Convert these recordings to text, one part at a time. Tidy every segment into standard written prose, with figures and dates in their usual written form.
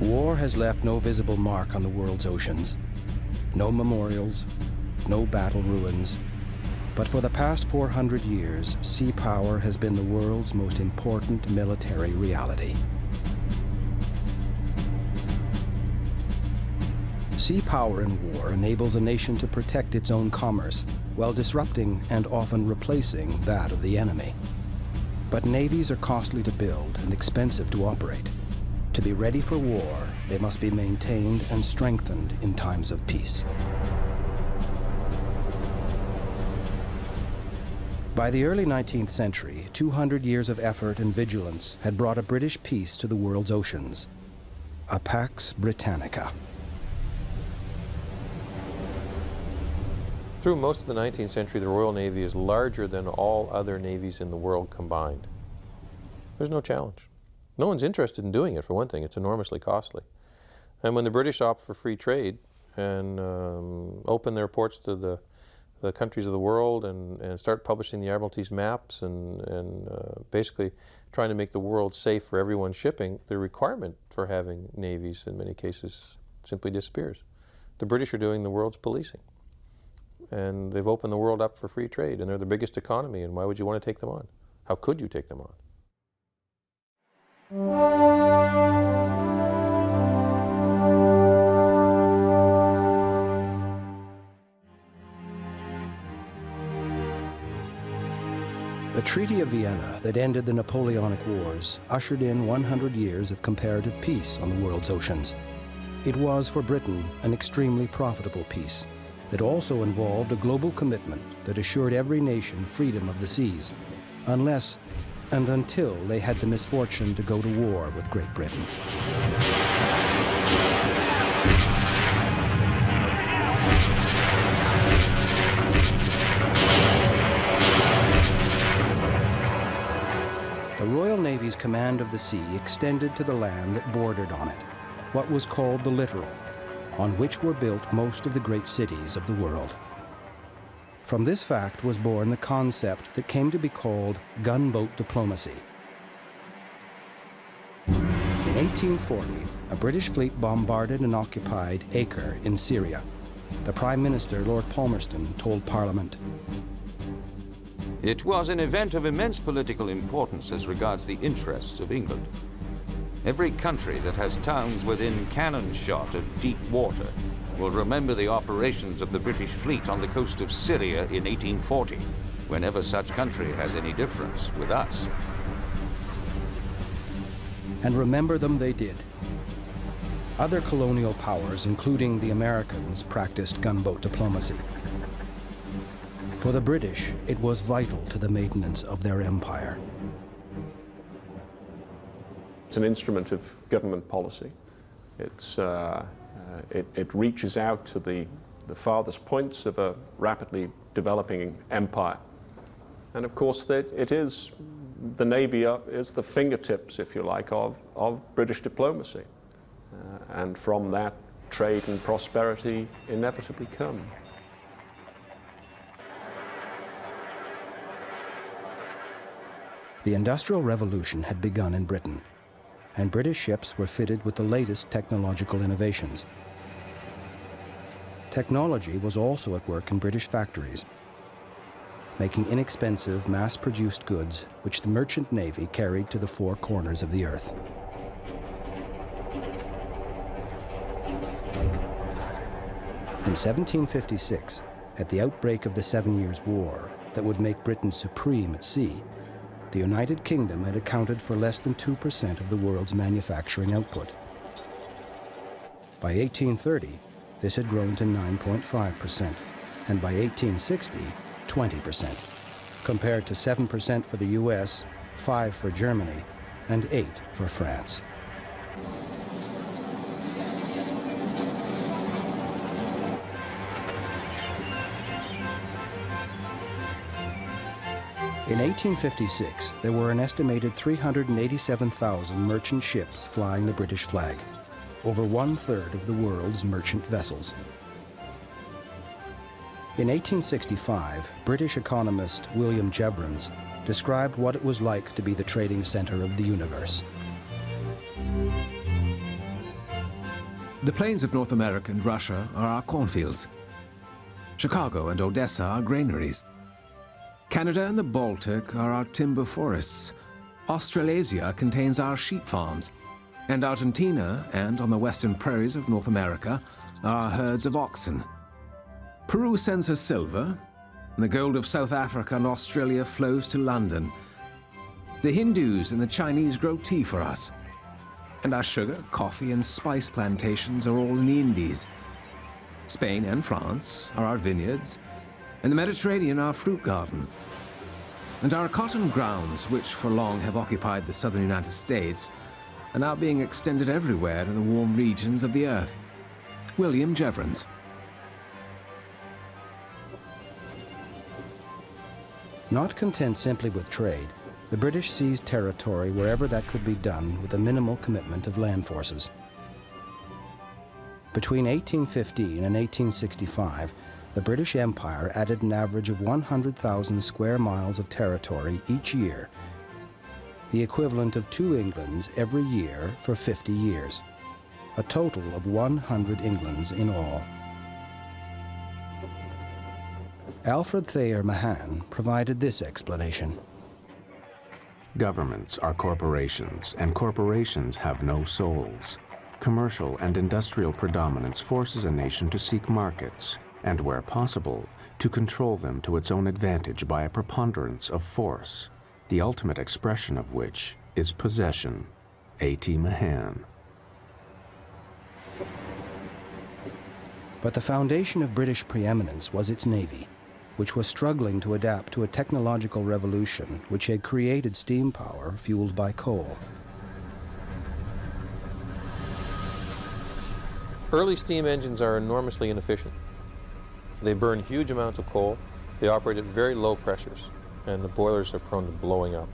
War has left no visible mark on the world's oceans. No memorials, no battle ruins. But for the past 400 years, sea power has been the world's most important military reality. Sea power in war enables a nation to protect its own commerce, while disrupting and often replacing that of the enemy. But navies are costly to build and expensive to operate. To be ready for war, they must be maintained and strengthened in times of peace. By the early 19th century, 200 years of effort and vigilance had brought a British peace to the world's oceans, a Pax Britannica. Through most of the 19th century, the Royal Navy is larger than all other navies in the world combined. There's no challenge. No one's interested in doing it, for one thing. It's enormously costly. And when the British opt for free trade and open their ports to the countries of the world and start publishing the Admiralty's maps and basically trying to make the world safe for everyone shipping, the requirement for having navies in many cases simply disappears. The British are doing the world's policing. And they've opened the world up for free trade, and they're the biggest economy, and why would you want to take them on? How could you take them on? The Treaty of Vienna that ended the Napoleonic Wars ushered in 100 years of comparative peace on the world's oceans. It was, for Britain, an extremely profitable peace that also involved a global commitment that assured every nation freedom of the seas, unless and until they had the misfortune to go to war with Great Britain. The Royal Navy's command of the sea extended to the land that bordered on it, what was called the littoral, on which were built most of the great cities of the world. From this fact was born the concept that came to be called gunboat diplomacy. In 1840, a British fleet bombarded and occupied Acre in Syria. The Prime Minister, Lord Palmerston, told Parliament, "It was an event of immense political importance as regards the interests of England. Every country that has towns within cannon shot of deep water will remember the operations of the British fleet on the coast of Syria in 1840, whenever such country has any difference with us." And remember them they did. Other colonial powers, including the Americans, practiced gunboat diplomacy. For the British, it was vital to the maintenance of their empire. It's an instrument of government policy. It reaches out to the farthest points of a rapidly developing empire. And of course, the Navy is the fingertips, if you like, of British diplomacy. And from that, trade and prosperity inevitably come. The Industrial Revolution had begun in Britain, and British ships were fitted with the latest technological innovations. Technology was also at work in British factories. making inexpensive, mass-produced goods which the merchant navy carried to the four corners of the earth. In 1756, at the outbreak of the 7 Years' War that would make Britain supreme at sea, the United Kingdom had accounted for less than 2% of the world's manufacturing output. By 1830, this had grown to 9.5%, and by 1860, 20%, compared to 7% for the US, 5% for Germany, and 8% for France. In 1856, there were an estimated 387,000 merchant ships flying the British flag, over 1/3 of the world's merchant vessels. In 1865, British economist William Jevons described what it was like to be the trading center of the universe. The plains of North America and Russia are our cornfields. Chicago and Odessa are granaries. Canada and the Baltic are our timber forests. Australasia contains our sheep farms. And Argentina, and on the western prairies of North America, are our herds of oxen. Peru sends her silver, and the gold of South Africa and Australia flows to London. The Hindus and the Chinese grow tea for us. And our sugar, coffee, and spice plantations are all in the Indies. Spain and France are our vineyards, and the Mediterranean our fruit garden. And our cotton grounds, which for long have occupied the southern United States, are now being extended everywhere in the warm regions of the earth. William Jevons. Not content simply with trade, the British seized territory wherever that could be done with a minimal commitment of land forces. Between 1815 and 1865, the British Empire added an average of 100,000 square miles of territory each year, the equivalent of 2 Englands every year for 50 years, a total of 100 Englands in all. Alfred Thayer Mahan provided this explanation. Governments are corporations, and corporations have no souls. Commercial and industrial predominance forces a nation to seek markets, and where possible, to control them to its own advantage by a preponderance of force, the ultimate expression of which is possession. A.T. Mahan. But the foundation of British preeminence was its navy, which was struggling to adapt to a technological revolution which had created steam power fueled by coal. Early steam engines are enormously inefficient. They burn huge amounts of coal, they operate at very low pressures, and the boilers are prone to blowing up.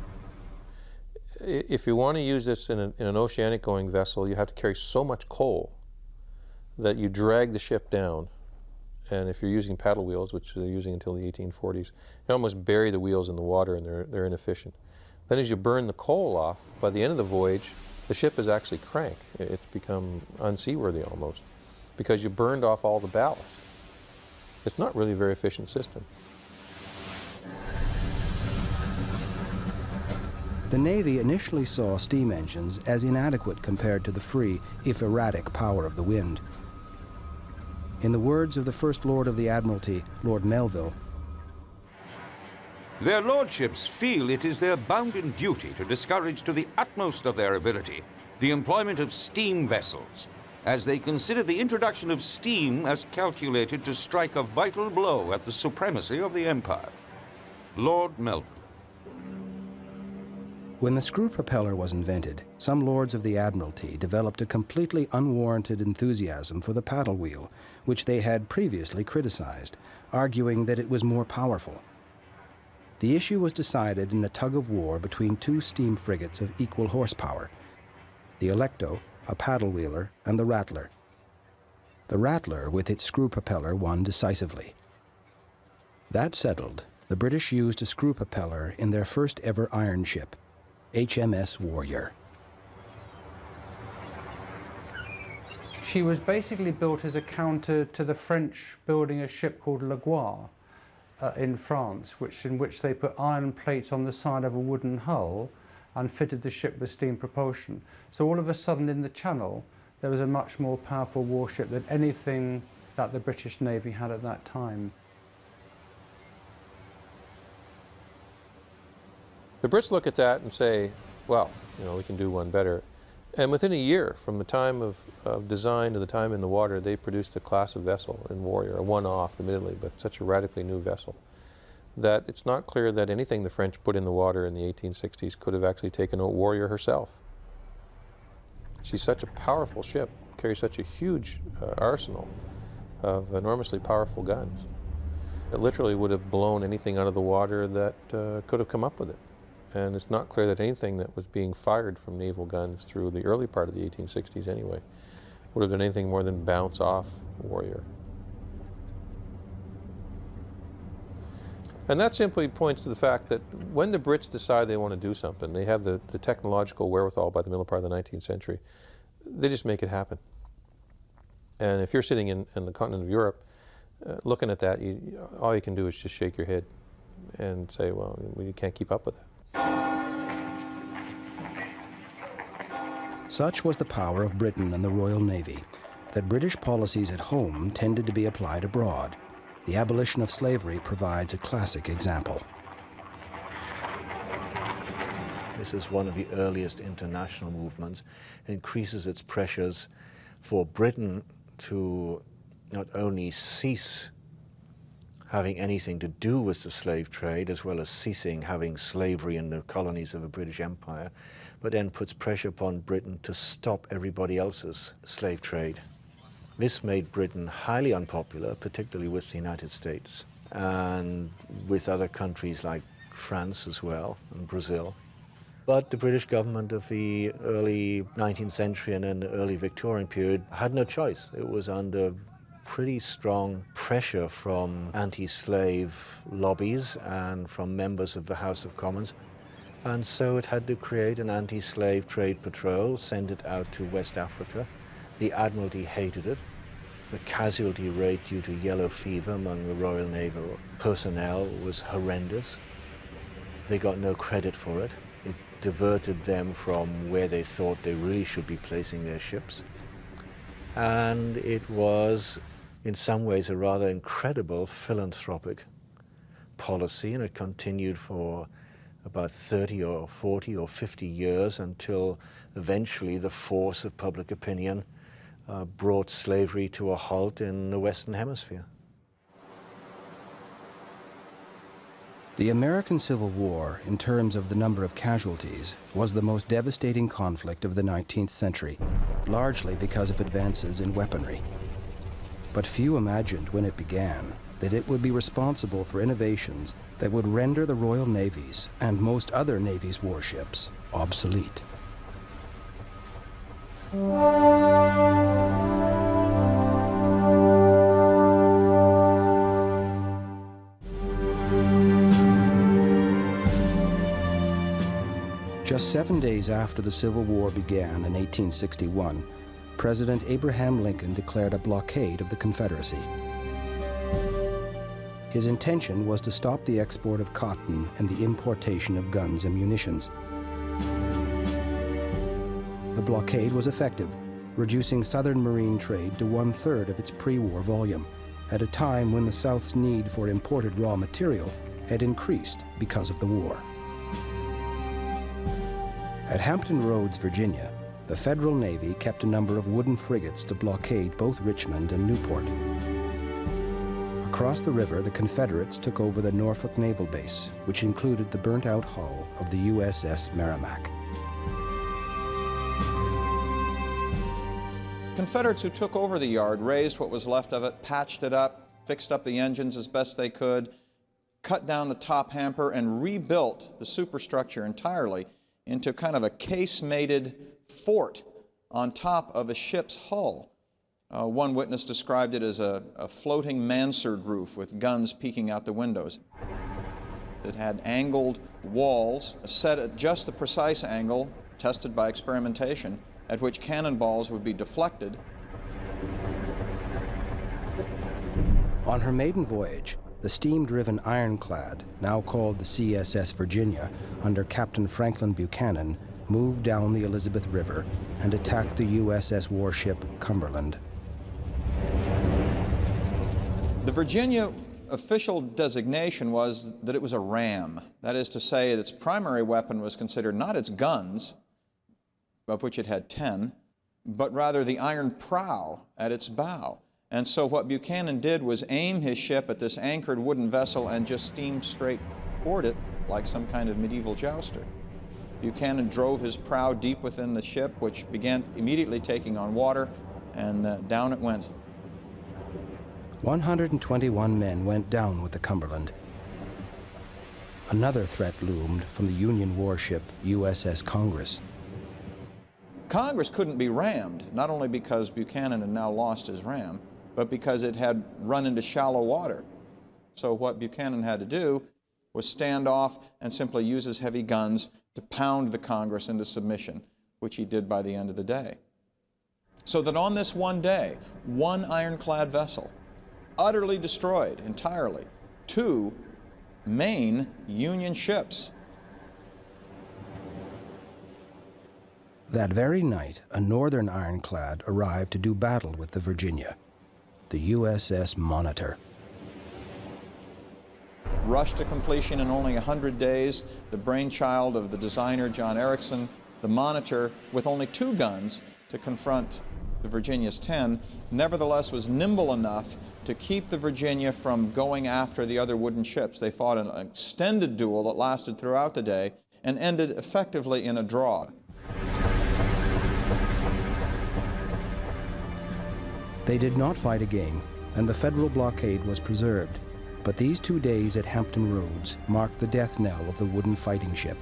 If you want to use this in an oceanic-going vessel, you have to carry so much coal that you drag the ship down. And if you're using paddle wheels, which they're using until the 1840s, you almost bury the wheels in the water and they're inefficient. Then as you burn the coal off, by the end of the voyage, the ship is actually crank. It's become unseaworthy almost because you burned off all the ballast. It's not really a very efficient system. The Navy initially saw steam engines as inadequate compared to the free, if erratic, power of the wind. In the words of the First Lord of the Admiralty, Lord Melville, "Their lordships feel it is their bounden duty to discourage to the utmost of their ability the employment of steam vessels, as they consider the introduction of steam as calculated to strike a vital blow at the supremacy of the Empire." Lord Melville. when the screw propeller was invented, some lords of the Admiralty developed a completely unwarranted enthusiasm for the paddle wheel, which they had previously criticized, arguing that it was more powerful. The issue was decided in a tug-of-war between two steam frigates of equal horsepower, the Alecto, a paddle wheeler, and the Rattler. The Rattler, with its screw propeller, won decisively. That settled, the British used a screw propeller in their first ever iron ship, HMS Warrior. She was basically built as a counter to the French building a ship called Le Gouar. in France, in which they put iron plates on the side of a wooden hull and fitted the ship with steam propulsion. So all of a sudden in the Channel, there was a much more powerful warship than anything that the British Navy had at that time. The Brits look at that and say, well, you know, we can do one better. And within a year, from the time of design to the time in the water, they produced a class of vessel in Warrior, a one-off, admittedly, but such a radically new vessel, that it's not clear that anything the French put in the water in the 1860s could have actually taken out Warrior herself. She's such a powerful ship, carries such a huge arsenal of enormously powerful guns. It literally would have blown anything out of the water that could have come up with it. And it's not clear that anything that was being fired from naval guns through the early part of the 1860s anyway would have done anything more than bounce off Warrior. And that simply points to the fact that when the Brits decide they want to do something, they have the technological wherewithal by the middle part of the 19th century, they just make it happen. And if you're sitting in the continent of Europe, looking at that, all you can do is just shake your head and say, well, we can't keep up with it. Such was the power of Britain and the Royal Navy that British policies at home tended to be applied abroad. The abolition of slavery provides a classic example. This is one of the earliest international movements. It increases its pressures for Britain to not only cease having anything to do with the slave trade, as well as ceasing having slavery in the colonies of the British Empire, but then puts pressure upon Britain to stop everybody else's slave trade. This made Britain highly unpopular, particularly with the United States, and with other countries like France as well, and Brazil. But the British government of the early 19th century and then the early Victorian period had no choice. It was under pretty strong pressure from anti-slave lobbies and from members of the House of Commons. And so it had to create an anti-slave trade patrol, send it out to West Africa. The Admiralty hated it. The casualty rate due to yellow fever among the Royal Naval personnel was horrendous. They got no credit for it. It diverted them from where they thought they really should be placing their ships. And it was, in some ways, a rather incredible philanthropic policy, and it continued for about 30 or 40 or 50 years until eventually the force of public opinion brought slavery to a halt in the Western Hemisphere. The American Civil War, in terms of the number of casualties, was the most devastating conflict of the 19th century, largely because of advances in weaponry. But few imagined when it began that it would be responsible for innovations that would render the Royal Navy's and most other navies' warships obsolete. Just 7 days after the Civil War began in 1861, President Abraham Lincoln declared a blockade of the Confederacy. His intention was to stop the export of cotton and the importation of guns and munitions. The blockade was effective, reducing Southern marine trade to 1/3 of its pre-war volume, at a time when the South's need for imported raw material had increased because of the war. At Hampton Roads, Virginia, the Federal Navy kept a number of wooden frigates to blockade both Richmond and Newport. Across the river, the Confederates took over the Norfolk Naval Base, which included the burnt-out hull of the USS Merrimack. Confederates who took over the yard raised what was left of it, patched it up, fixed up the engines as best they could, cut down the top hamper, and rebuilt the superstructure entirely into kind of a casemated fort on top of a ship's hull. One witness described it as a floating mansard roof with guns peeking out the windows. It had angled walls set at just the precise angle, tested by experimentation, at which cannonballs would be deflected. On her maiden voyage, the steam-driven ironclad, now called the CSS Virginia, under Captain Franklin Buchanan, moved down the Elizabeth River and attacked the USS warship Cumberland. The Virginia official designation was that it was a ram. That is to say, its primary weapon was considered not its guns, of which it had 10, but rather the iron prow at its bow. And so what Buchanan did was aim his ship at this anchored wooden vessel and just steam straight toward it like some kind of medieval jouster. Buchanan drove his prow deep within the ship, which began immediately taking on water, and down it went. 121 men went down with the Cumberland. Another threat loomed from the Union warship USS Congress. Congress couldn't be rammed, not only because Buchanan had now lost his ram, but because it had run into shallow water. So what Buchanan had to do was stand off and simply use his heavy guns to pound the Congress into submission, which he did by the end of the day. So that on this one day, one ironclad vessel, utterly destroyed entirely, 2 main Union ships. That very night, a northern ironclad arrived to do battle with the Virginia, the USS Monitor. Rushed to completion in only 100 days, the brainchild of the designer John Erickson, the Monitor, with only 2 guns to confront the Virginia's 10, nevertheless was nimble enough to keep the Virginia from going after the other wooden ships. They fought an extended duel that lasted throughout the day and ended effectively in a draw. They did not fight again, and the Federal blockade was preserved. But these 2 days at Hampton Roads marked the death knell of the wooden fighting ship.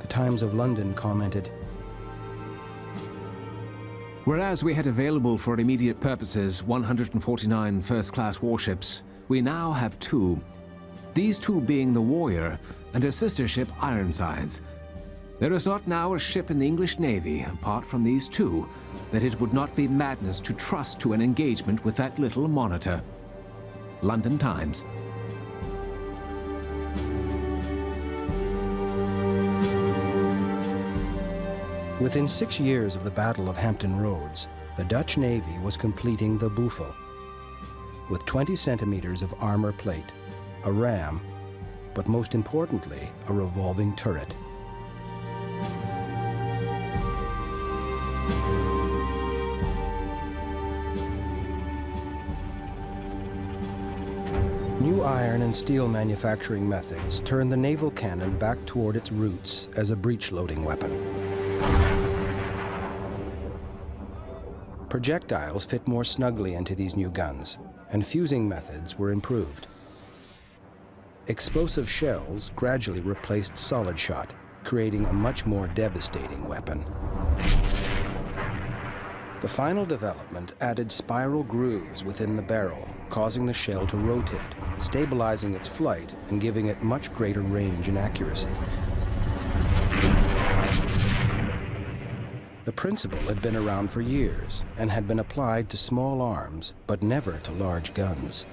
The Times of London commented, Whereas we had available for immediate purposes 149 first-class warships, we now have 2. These 2 being the Warrior and her sister ship Ironsides. There is not now a ship in the English Navy, apart from these 2, that it would not be madness to trust to an engagement with that little Monitor. London Times. Within 6 years of the Battle of Hampton Roads, the Dutch Navy was completing the Buffel, with 20 centimeters of armor plate, a ram, but most importantly, a revolving turret. New iron and steel manufacturing methods turned the naval cannon back toward its roots as a breech-loading weapon. Projectiles fit more snugly into these new guns, and fusing methods were improved. Explosive shells gradually replaced solid shot, creating a much more devastating weapon. The final development added spiral grooves within the barrel, causing the shell to rotate, stabilizing its flight and giving it much greater range and accuracy. The principle had been around for years and had been applied to small arms, but never to large guns.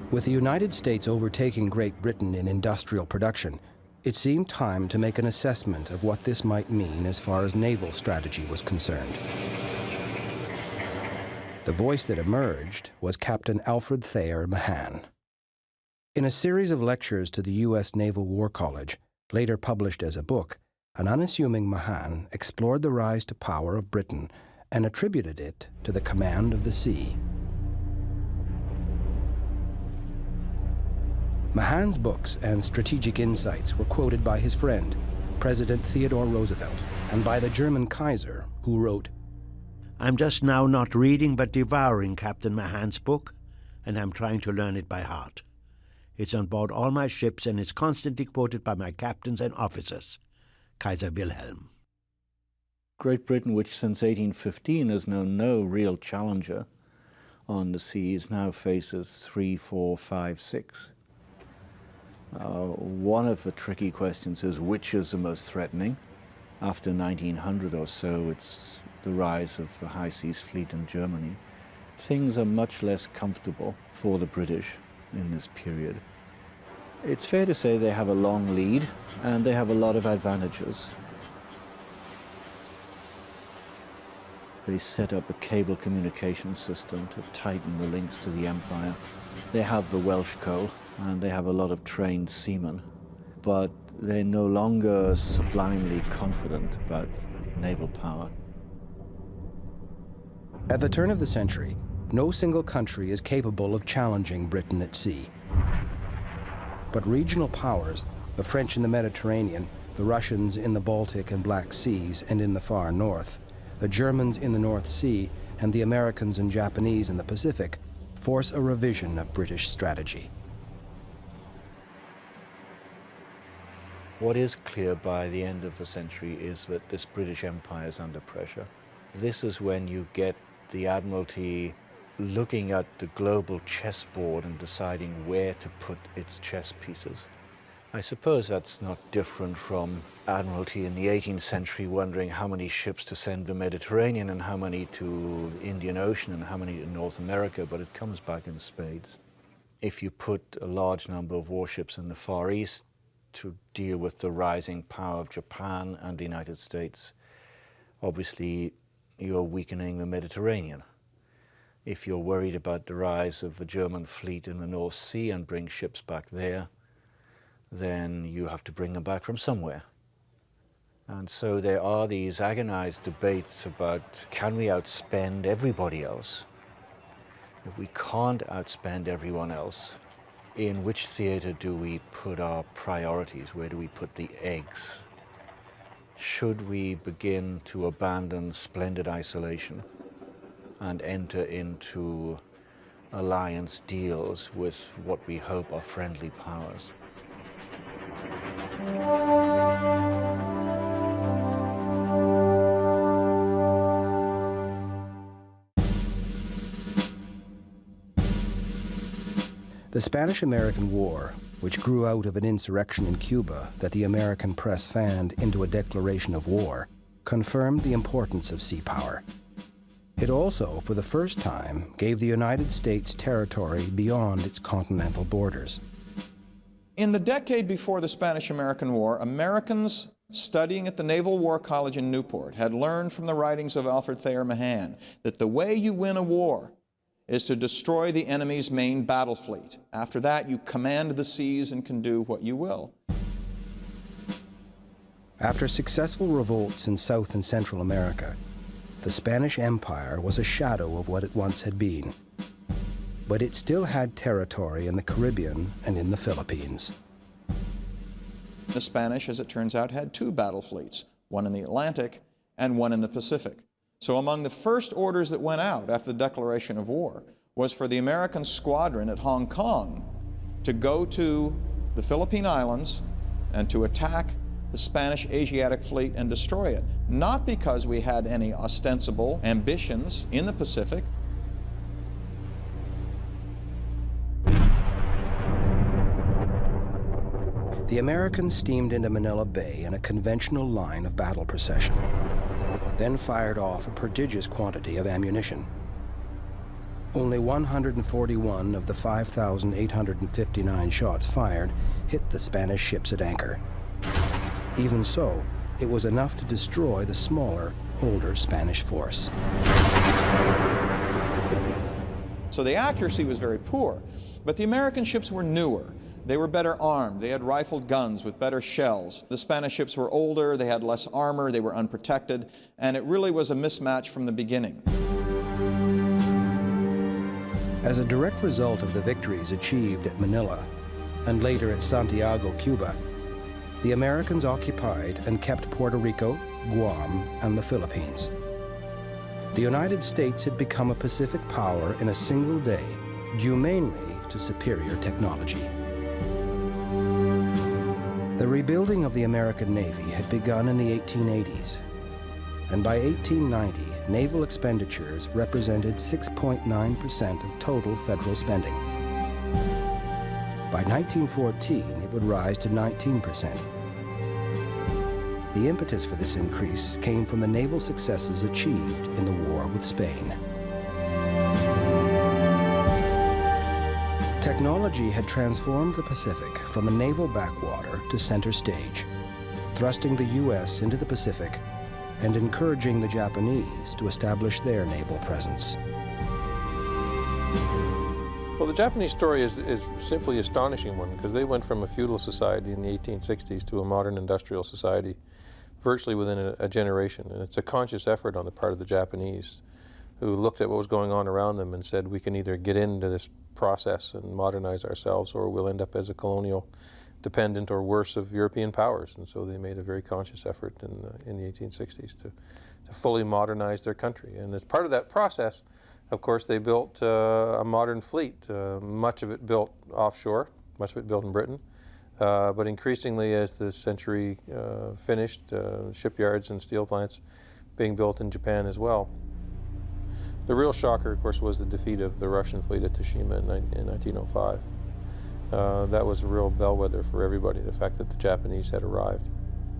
With the United States overtaking Great Britain in industrial production, it seemed time to make an assessment of what this might mean as far as naval strategy was concerned. The voice that emerged was Captain Alfred Thayer Mahan. In a series of lectures to the U.S. Naval War College, later published as a book, an unassuming Mahan explored the rise to power of Britain and attributed it to the command of the sea. Mahan's books and strategic insights were quoted by his friend, President Theodore Roosevelt, and by the German Kaiser, who wrote, "I'm just now not reading but devouring Captain Mahan's book, and I'm trying to learn it by heart. It's on board all my ships and it's constantly quoted by my captains and officers. Kaiser Wilhelm." Great Britain, which since 1815 has known no real challenger on the seas now faces 3, 4, 5, 6. One of the tricky questions is which is the most threatening. After 1900 or so, it's the rise of the high seas fleet in Germany. Things are much less comfortable for the British in this period. It's fair to say they have a long lead and they have a lot of advantages. They set up a cable communication system to tighten the links to the empire. They have the Welsh coal and they have a lot of trained seamen, but they're no longer sublimely confident about naval power. At the turn of the century, no single country is capable of challenging Britain at sea. But regional powers, the French in the Mediterranean, the Russians in the Baltic and Black Seas and in the far north, the Germans in the North Sea, and the Americans and Japanese in the Pacific, force a revision of British strategy. What is clear by the end of the century is that this British Empire is under pressure. This is when you get the Admiralty looking at the global chessboard and deciding where to put its chess pieces. I suppose that's not different from Admiralty in the 18th century wondering how many ships to send to the Mediterranean and how many to the Indian Ocean and how many to North America, but it comes back in spades. If you put a large number of warships in the Far East to deal with the rising power of Japan and the United States, obviously you're weakening the Mediterranean. If you're worried about the rise of the German fleet in the North Sea and bring ships back there, then you have to bring them back from somewhere. And so there are these agonized debates about, can we outspend everybody else? If we can't outspend everyone else, in which theater do we put our priorities? Where do we put the eggs? Should we begin to abandon splendid isolation and enter into alliance deals with what we hope are friendly powers? The Spanish-American War, which grew out of an insurrection in Cuba that the American press fanned into a declaration of war, confirmed the importance of sea power. It also, for the first time, gave the United States territory beyond its continental borders. In the decade before the Spanish-American War, Americans studying at the Naval War College in Newport had learned from the writings of Alfred Thayer Mahan that the way you win a war is to destroy the enemy's main battle fleet. After that, you command the seas and can do what you will. After successful revolts in South and Central America, the Spanish Empire was a shadow of what it once had been. But it still had territory in the Caribbean and in the Philippines. The Spanish, as it turns out, had two battle fleets, one in the Atlantic and one in the Pacific. So among the first orders that went out after the declaration of war was for the American squadron at Hong Kong to go to the Philippine Islands and to attack the Spanish Asiatic fleet and destroy it. Not because we had any ostensible ambitions in the Pacific. The Americans steamed into Manila Bay in a conventional line of battle procession, then fired off a prodigious quantity of ammunition. Only 141 of the 5,859 shots fired hit the Spanish ships at anchor. Even so, it was enough to destroy the smaller, older Spanish force. So the accuracy was very poor, but the American ships were newer. They were better armed. They had rifled guns with better shells. The Spanish ships were older, they had less armor, they were unprotected, and it really was a mismatch from the beginning. As a direct result of the victories achieved at Manila and later at Santiago, Cuba, the Americans occupied and kept Puerto Rico, Guam, and the Philippines. The United States had become a Pacific power in a single day, due mainly to superior technology. The rebuilding of the American Navy had begun in the 1880s. and by 1890, naval expenditures represented 6.9% of total federal spending. By 1914, it would rise to 19%. The impetus for this increase came from the naval successes achieved in the war with Spain. Technology had transformed the Pacific from a naval backwater to center stage, thrusting the U.S. into the Pacific and encouraging the Japanese to establish their naval presence. Well, the Japanese story is simply an astonishing one, because they went from a feudal society in the 1860s to a modern industrial society virtually within a generation. And it's a conscious effort on the part of the Japanese, who looked at what was going on around them and said, we can either get into this process and modernize ourselves, or we'll end up as a colonial dependent or worse of European powers. And so they made a very conscious effort in the 1860s to fully modernize their country. And as part of that process, of course, they built a modern fleet, much of it built offshore, much of it built in Britain. But increasingly, as the century finished, shipyards and steel plants being built in Japan as well. The real shocker, of course, was the defeat of the Russian fleet at Tsushima in 1905. That was a real bellwether for everybody, the fact that the Japanese had arrived.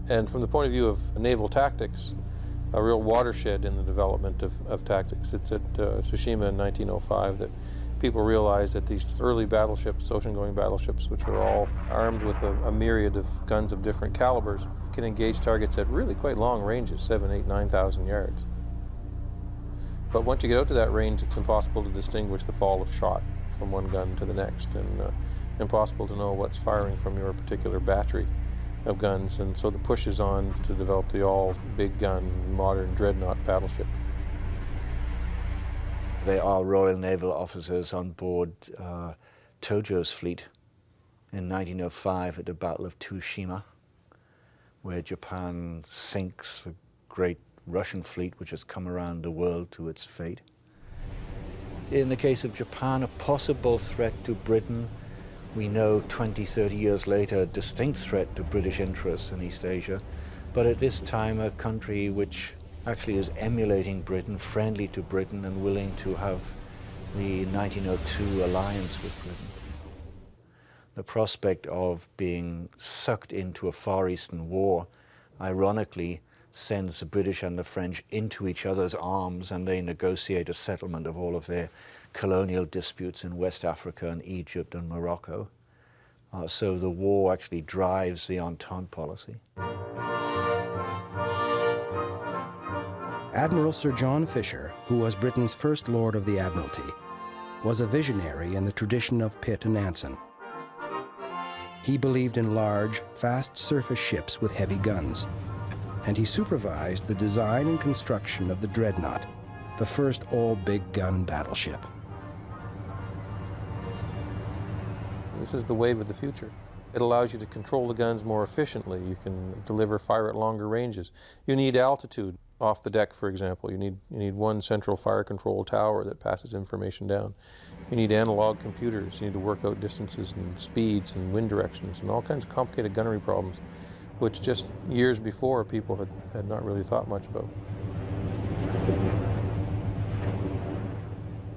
And from the point of view of naval tactics, a real watershed in the development of tactics. It's at Tsushima in 1905 that people realized that these early battleships, ocean-going battleships, which were all armed with a myriad of guns of different calibers, can engage targets at really quite long ranges, 7,000, 8,000, 9,000 yards. But once you get out to that range, it's impossible to distinguish the fall of shot from one gun to the next, and impossible to know what's firing from your particular battery of guns. And so the push is on to develop the all-big gun, modern Dreadnought battleship. They are Royal Naval officers on board Tojo's fleet in 1905 at the Battle of Tsushima, where Japan sinks the great Russian fleet which has come around the world to its fate. In the case of Japan, a possible threat to Britain. We know 20, 30 years later, a distinct threat to British interests in East Asia, but at this time a country which actually is emulating Britain, friendly to Britain, and willing to have the 1902 alliance with Britain. The prospect of being sucked into a Far Eastern war, ironically, sends the British and the French into each other's arms, and they negotiate a settlement of all of their colonial disputes in West Africa and Egypt and Morocco. So the war actually drives the Entente policy. Admiral Sir John Fisher, who was Britain's first Lord of the Admiralty, was a visionary in the tradition of Pitt and Anson. He believed in large, fast surface ships with heavy guns, and he supervised the design and construction of the Dreadnought, the first all-big gun battleship. This is the wave of the future. It allows you to control the guns more efficiently. You can deliver fire at longer ranges. You need altitude off the deck, for example. You need one central fire control tower that passes information down. You need analog computers. You need to work out distances and speeds and wind directions and all kinds of complicated gunnery problems, which just years before people had not really thought much about.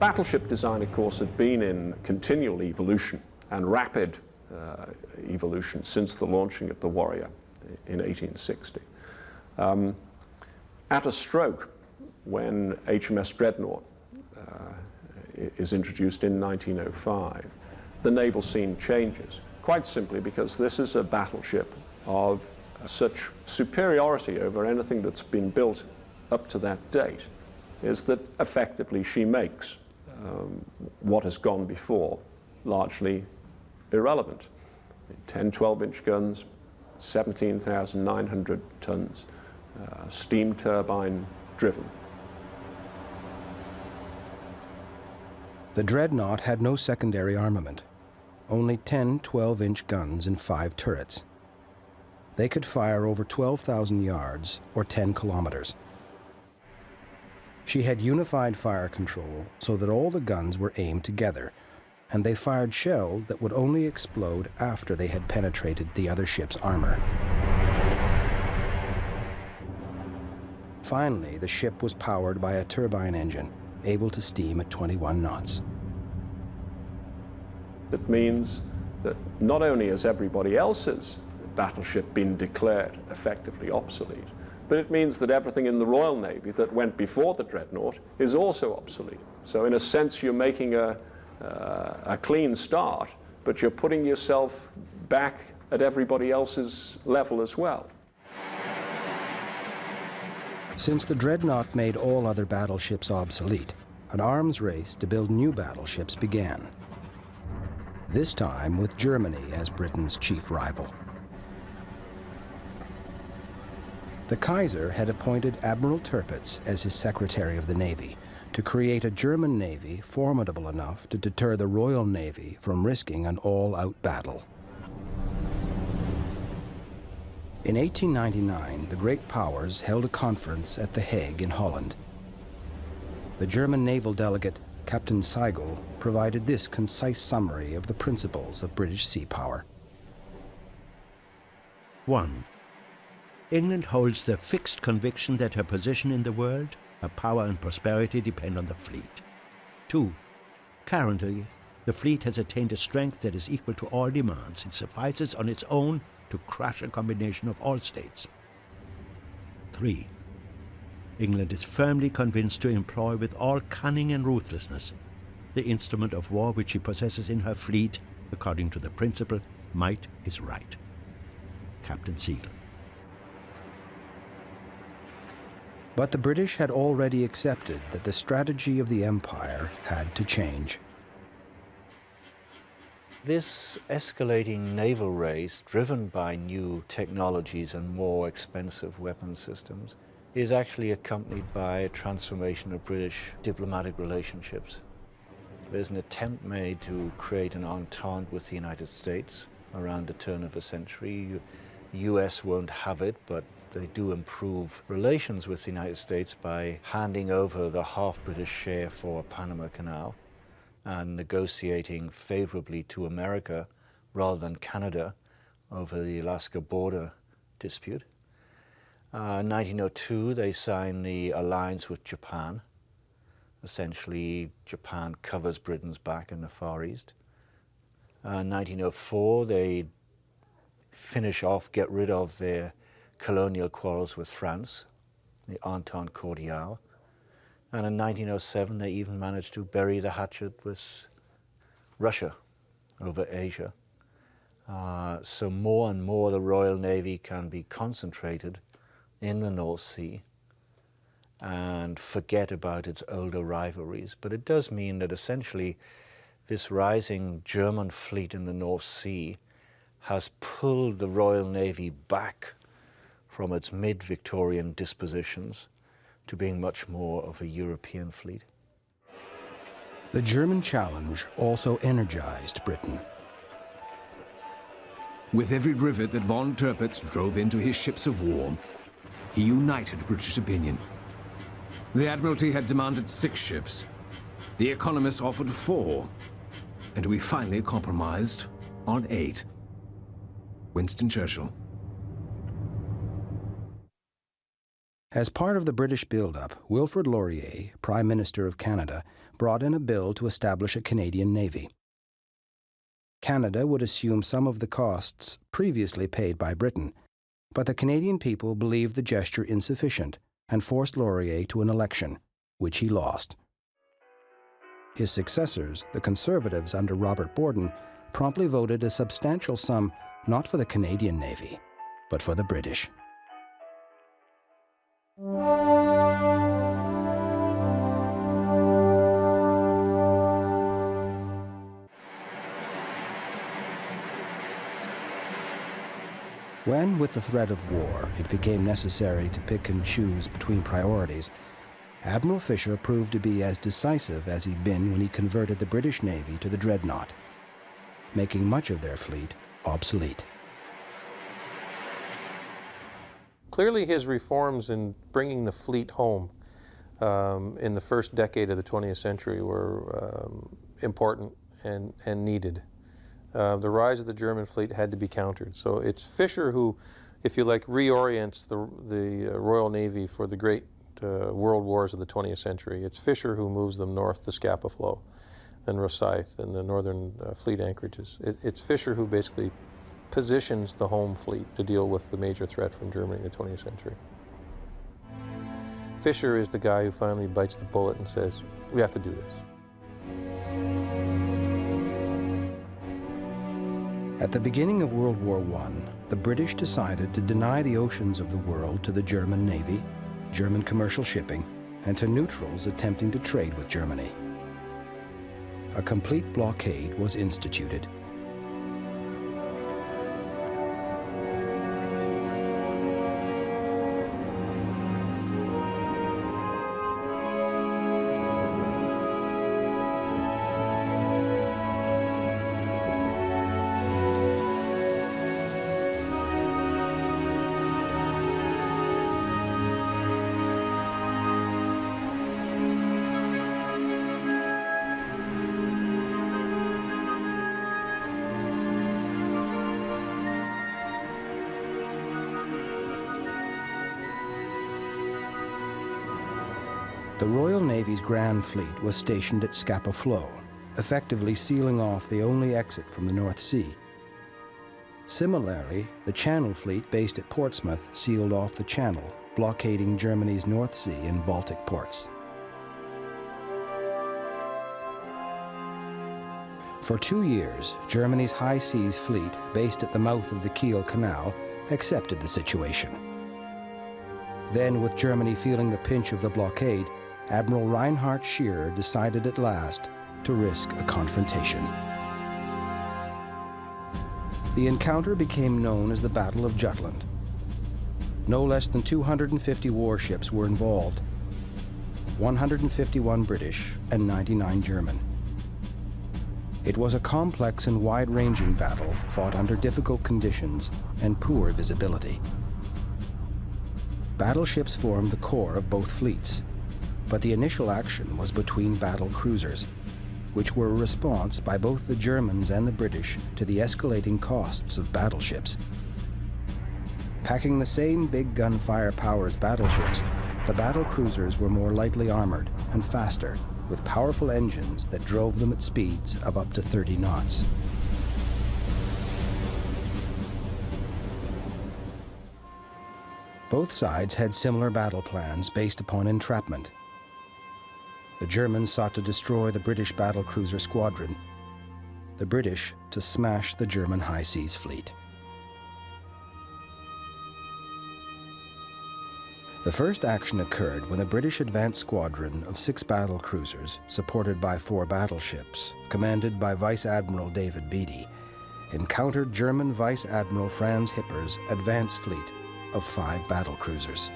Battleship design, of course, had been in continual evolution and rapid evolution since the launching of the Warrior in 1860. At a stroke, when HMS Dreadnought is introduced in 1905, the naval scene changes, quite simply because this is a battleship of such superiority over anything that's been built up to that date, is that effectively she makes what has gone before largely irrelevant. 10, 12-inch guns, 17,900 tons, steam turbine driven. The Dreadnought had no secondary armament, only 10 12-inch guns and 5 turrets. They could fire over 12,000 yards or 10 kilometers. She had unified fire control so that all the guns were aimed together, and they fired shells that would only explode after they had penetrated the other ship's armor. Finally, the ship was powered by a turbine engine, able to steam at 21 knots. It means that not only has everybody else's battleship been declared effectively obsolete, but it means that everything in the Royal Navy that went before the Dreadnought is also obsolete. So in a sense, you're making a clean start, but you're putting yourself back at everybody else's level as well. Since the Dreadnought made all other battleships obsolete, an arms race to build new battleships began. This time with Germany as Britain's chief rival. The Kaiser had appointed Admiral Tirpitz as his Secretary of the Navy to create a German navy formidable enough to deter the Royal Navy from risking an all-out battle. In 1899, the great powers held a conference at The Hague in Holland. The German naval delegate, Captain Seigel, provided this concise summary of the principles of British sea power. 1. England holds the fixed conviction that her position in the world, her power and prosperity depend on the fleet. 2. Currently, the fleet has attained a strength that is equal to all demands. It suffices on its own to crush a combination of all states. 3. England is firmly convinced to employ with all cunning and ruthlessness the instrument of war which she possesses in her fleet, according to the principle, might is right. Captain Seagull. But the British had already accepted that the strategy of the Empire had to change. This escalating naval race, driven by new technologies and more expensive weapon systems, is actually accompanied by a transformation of British diplomatic relationships. There's an attempt made to create an entente with the United States around the turn of the century. The US won't have it, but they do improve relations with the United States by handing over the half-British share for Panama Canal and negotiating favorably to America rather than Canada over the Alaska border dispute. In 1902, they signed the alliance with Japan. Essentially, Japan covers Britain's back in the Far East. In 1904, they finish off, get rid of their colonial quarrels with France, the Entente Cordiale. And in 1907, they even managed to bury the hatchet with Russia over Asia. So more and more the Royal Navy can be concentrated in the North Sea and forget about its older rivalries. But it does mean that essentially this rising German fleet in the North Sea has pulled the Royal Navy back from its mid-Victorian dispositions to being much more of a European fleet. The German challenge also energized Britain. With every rivet that von Tirpitz drove into his ships of war, he united British opinion. The Admiralty had demanded 6 ships. The economists offered 4. And we finally compromised on 8. Winston Churchill. As part of the British build-up, Wilfrid Laurier, Prime Minister of Canada, brought in a bill to establish a Canadian Navy. Canada would assume some of the costs previously paid by Britain, but the Canadian people believed the gesture insufficient and forced Laurier to an election, which he lost. His successors, the Conservatives under Robert Borden, promptly voted a substantial sum not for the Canadian Navy, but for the British. When, with the threat of war, it became necessary to pick and choose between priorities, Admiral Fisher proved to be as decisive as he'd been when he converted the British Navy to the Dreadnought, making much of their fleet obsolete. Clearly his reforms in bringing the fleet home in the first decade of the 20th century were important and needed. The rise of the German fleet had to be countered. So it's Fisher who, if you like, reorients the Royal Navy for the great world wars of the 20th century. It's Fisher who moves them north to Scapa Flow and Rosyth and the northern fleet anchorages. It's Fisher who basically positions the home fleet to deal with the major threat from Germany in the 20th century. Fisher is the guy who finally bites the bullet and says, we have to do this. At the beginning of World War I, the British decided to deny the oceans of the world to the German Navy, German commercial shipping, and to neutrals attempting to trade with Germany. A complete blockade was instituted. The Royal Navy's Grand Fleet was stationed at Scapa Flow, effectively sealing off the only exit from the North Sea. Similarly, the Channel Fleet based at Portsmouth sealed off the Channel, blockading Germany's North Sea and Baltic ports. For 2 years, Germany's High Seas Fleet, based at the mouth of the Kiel Canal, accepted the situation. Then, with Germany feeling the pinch of the blockade, Admiral Reinhard Scheer decided at last to risk a confrontation. The encounter became known as the Battle of Jutland. No less than 250 warships were involved, 151 British and 99 German. It was a complex and wide-ranging battle fought under difficult conditions and poor visibility. Battleships formed the core of both fleets, but the initial action was between battle cruisers, which were a response by both the Germans and the British to the escalating costs of battleships. Packing the same big gunfire power as battleships, the battle cruisers were more lightly armored and faster, with powerful engines that drove them at speeds of up to 30 knots. Both sides had similar battle plans based upon entrapment. The Germans sought to destroy the British battlecruiser squadron, the British to smash the German High Seas Fleet. The first action occurred when the British advance squadron of 6 battlecruisers, supported by 4 battleships, commanded by Vice Admiral David Beatty, encountered German Vice Admiral Franz Hipper's advance fleet of 5 battlecruisers.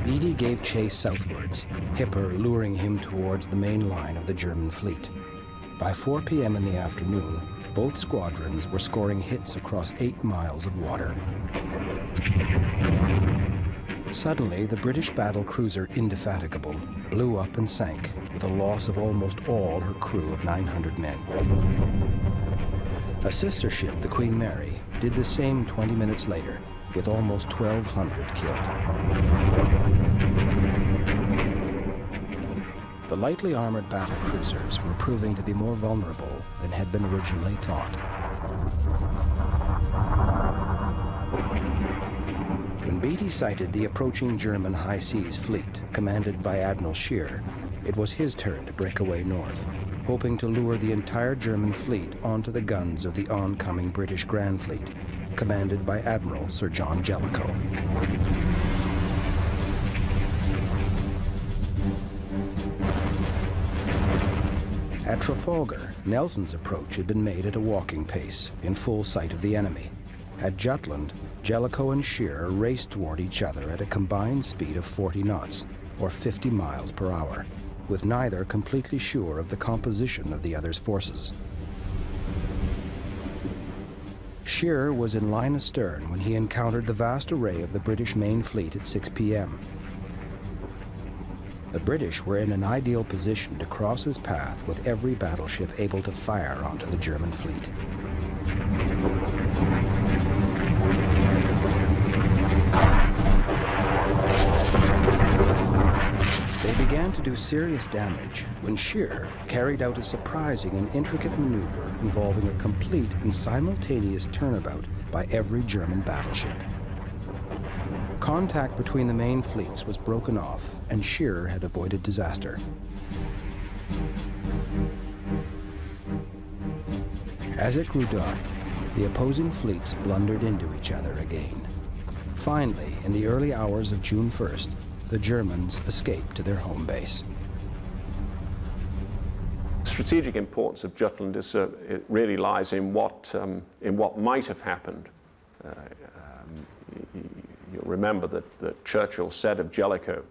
Beatty gave chase southwards, Hipper luring him towards the main line of the German fleet. By 4 p.m. in the afternoon, both squadrons were scoring hits across 8 miles of water. Suddenly, the British battlecruiser Indefatigable blew up and sank with a loss of almost all her crew of 900 men. A sister ship, the Queen Mary, did the same 20 minutes later, with almost 1,200 killed. The lightly armored battlecruisers were proving to be more vulnerable than had been originally thought. When Beatty sighted the approaching German High Seas Fleet, commanded by Admiral Scheer, it was his turn to break away north, hoping to lure the entire German fleet onto the guns of the oncoming British Grand Fleet, commanded by Admiral Sir John Jellicoe. At Trafalgar, Nelson's approach had been made at a walking pace, in full sight of the enemy. At Jutland, Jellicoe and Scheer raced toward each other at a combined speed of 40 knots, or 50 miles per hour, with neither completely sure of the composition of the other's forces. Scheer was in line astern when he encountered the vast array of the British main fleet at 6 p.m. The British were in an ideal position to cross his path with every battleship able to fire onto the German fleet. They began to do serious damage when Scheer carried out a surprising and intricate maneuver involving a complete and simultaneous turnabout by every German battleship. Contact between the main fleets was broken off, and Scheer had avoided disaster. As it grew dark, the opposing fleets blundered into each other again. Finally, in the early hours of June 1st, the Germans escaped to their home base. The strategic importance of Jutland is, it really lies in what might have happened. You'll remember that Churchill said of Jellicoe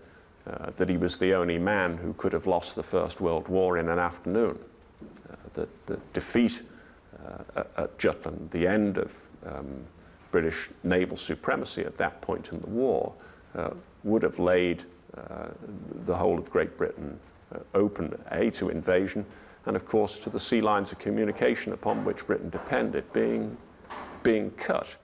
that he was the only man who could have lost the First World War in an afternoon. That the defeat at Jutland, the end of British naval supremacy at that point in the war, would have laid the whole of Great Britain open, A, to invasion, and of course to the sea lines of communication upon which Britain depended being cut.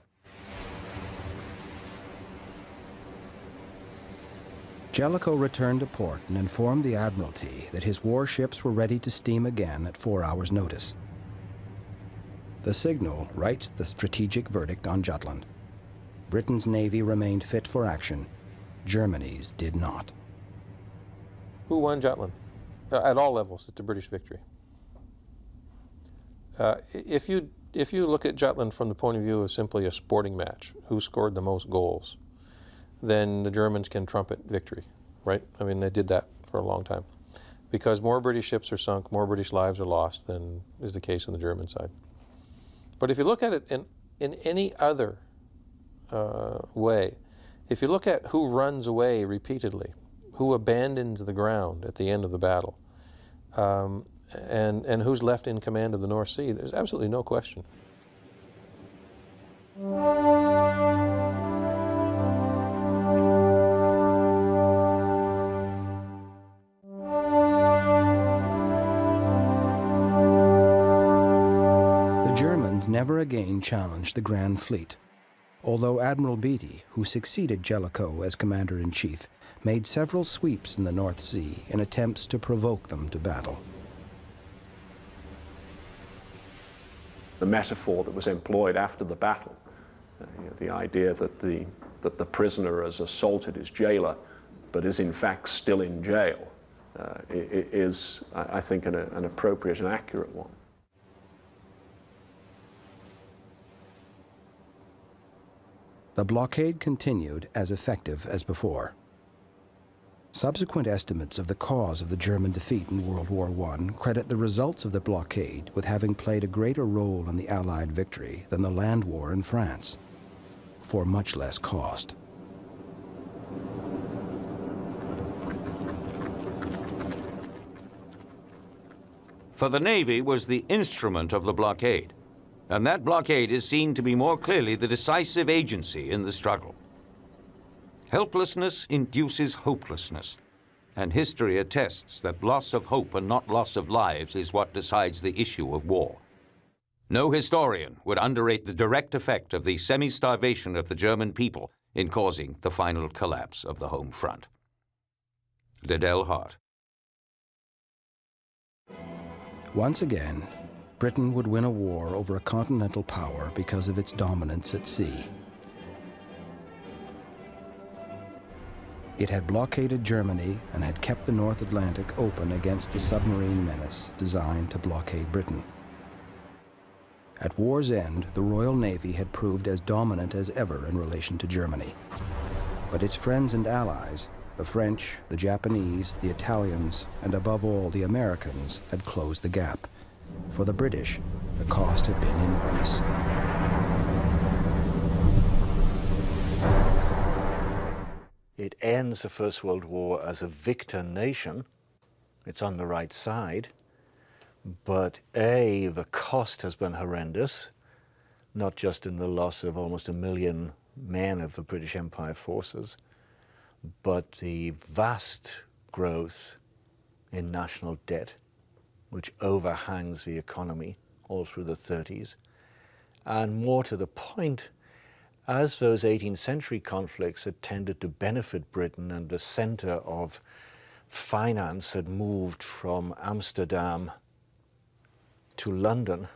Jellicoe returned to port and informed the Admiralty that his warships were ready to steam again at 4 hours' notice. The signal writes the strategic verdict on Jutland. Britain's navy remained fit for action. Germany's did not. Who won Jutland? At all levels, it's a British victory. If you look at Jutland from the point of view of simply a sporting match, who scored the most goals, then the Germans can trumpet victory, right? I mean, they did that for a long time. Because more British ships are sunk, more British lives are lost than is the case on the German side. But if you look at it in any other way, if you look at who runs away repeatedly, who abandons the ground at the end of the battle, and who's left in command of the North Sea, there's absolutely no question. The Germans never again challenged the Grand Fleet, although Admiral Beatty, who succeeded Jellicoe as Commander-in-Chief, made several sweeps in the North Sea in attempts to provoke them to battle. The metaphor that was employed after the battle, the idea that the prisoner has assaulted his jailer but is in fact still in jail, is, I think, an appropriate and accurate one. The blockade continued as effective as before. Subsequent estimates of the cause of the German defeat in World War I credit the results of the blockade with having played a greater role in the Allied victory than the land war in France, for much less cost. For the Navy was the instrument of the blockade, and that blockade is seen to be more clearly the decisive agency in the struggle. Helplessness induces hopelessness, and history attests that loss of hope and not loss of lives is what decides the issue of war. No historian would underrate the direct effect of the semi-starvation of the German people in causing the final collapse of the home front. Liddell Hart. Once again, Britain would win a war over a continental power because of its dominance at sea. It had blockaded Germany and had kept the North Atlantic open against the submarine menace designed to blockade Britain. At war's end, the Royal Navy had proved as dominant as ever in relation to Germany. But its friends and allies, the French, the Japanese, the Italians, and above all the Americans, had closed the gap. For the British, the cost had been enormous. It ends the First World War as a victor nation. It's on the right side. But A, the cost has been horrendous, not just in the loss of almost 1 million men of the British Empire forces, but the vast growth in national debt, which overhangs the economy all through the 30s. And more to the point, as those 18th century conflicts had tended to benefit Britain and the center of finance had moved from Amsterdam to London,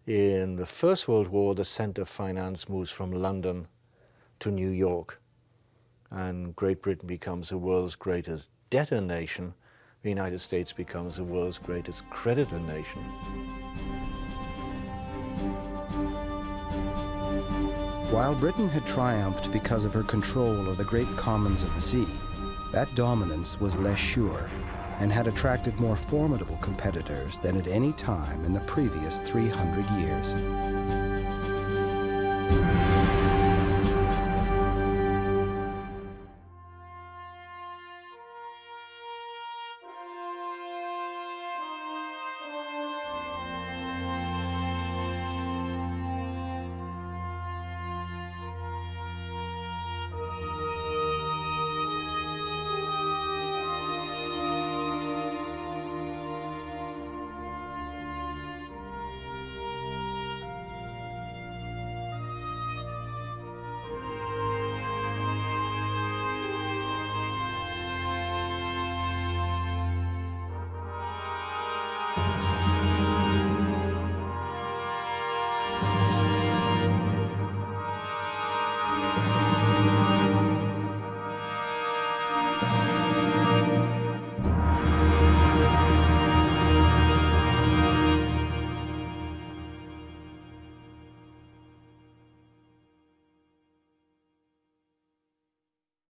in the First World War, the center of finance moves from London to New York, and Great Britain becomes the world's greatest debtor nation. The United States becomes the world's greatest creditor nation. While Britain had triumphed because of her control of the great commons of the sea, that dominance was less sure and had attracted more formidable competitors than at any time in the previous 300 years.